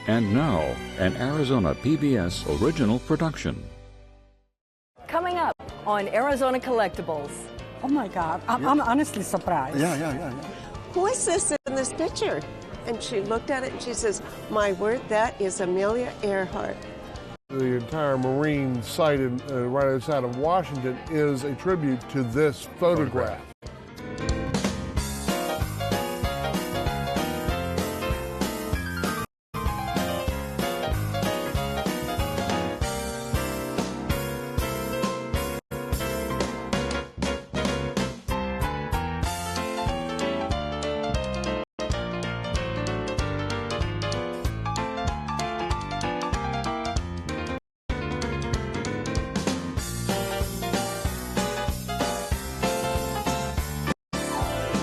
And now, an Arizona PBS original production. Coming up on Arizona Collectibles. Oh my God, I'm honestly surprised. Yeah. Who is this in this picture? And she looked at it and she says, my word, that is Amelia Earhart. The entire marine site right outside of Washington is a tribute to this photograph.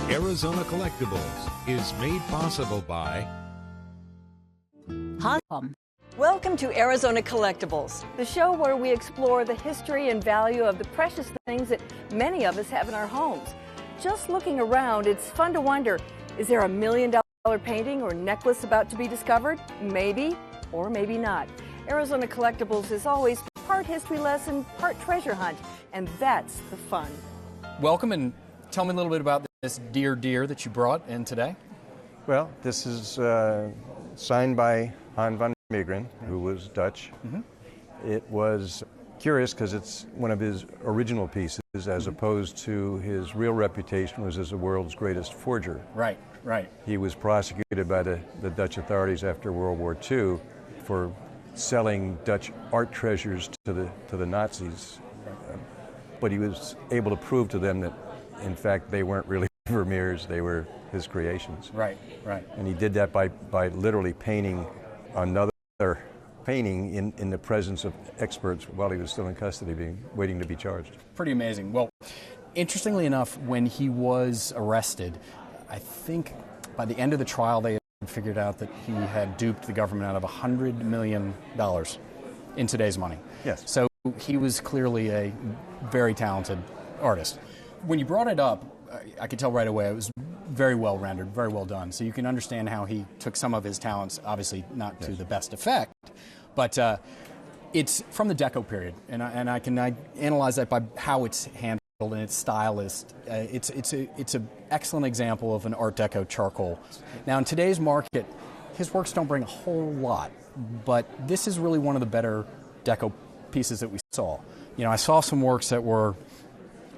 Arizona Collectibles is made possible by Welcome to Arizona Collectibles, the show where we explore the history and value of the precious things that many of us have in our homes. Just looking around, it's fun to wonder, is there $1 million painting or necklace about to be discovered? Maybe, or maybe not. Arizona Collectibles is always part history lesson, part treasure hunt, and that's the fun. Welcome, and tell me a little bit about this deer that you brought in today. Well, this is signed by Han van Meegeren, who was Dutch. It was curious because it's one of his original pieces, as opposed to his real reputation was as the world's greatest forger. Right. He was prosecuted by the Dutch authorities after World War II for selling Dutch art treasures to the Nazis. But he was able to prove to them that, in fact, they weren't really Vermeer's, they were his creations. Right. And he did that by literally painting another painting in the presence of experts while he was still in custody, waiting to be charged. Pretty amazing. Well, interestingly enough, when he was arrested, I think by the end of the trial they had figured out that he had duped the government out of $100 million in today's money. Yes. So he was clearly a very talented artist. When you brought it up, I could tell right away it was very well rendered, very well done. So you can understand how he took some of his talents, obviously not to the best effect, but it's from the Deco period, and I can analyze that by how it's handled and its stylist. It's an excellent example of an Art Deco charcoal. Now in today's market, his works don't bring a whole lot, but this is really one of the better Deco pieces that we saw. You know, I saw some works that were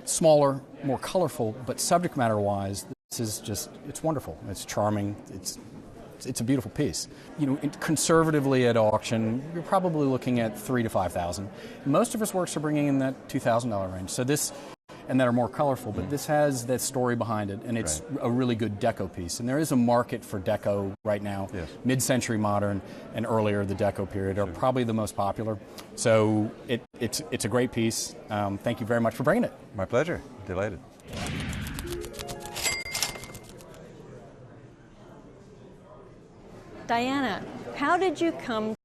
smaller, more colorful, but subject matter-wise, this is just, it's wonderful. It's charming. It's a beautiful piece. You know, conservatively at auction, you're probably looking at $3,000 to $5,000. Most of his works are bringing in that $2,000 range. So this, and that are more colorful, but this has that story behind it, and it's a really good Deco piece. And there is a market for Deco right now. Yes. Mid-century modern and earlier, the Deco period, are probably the most popular. So it's a great piece. Thank you very much for bringing it. My pleasure. Delighted. Diana, how did you come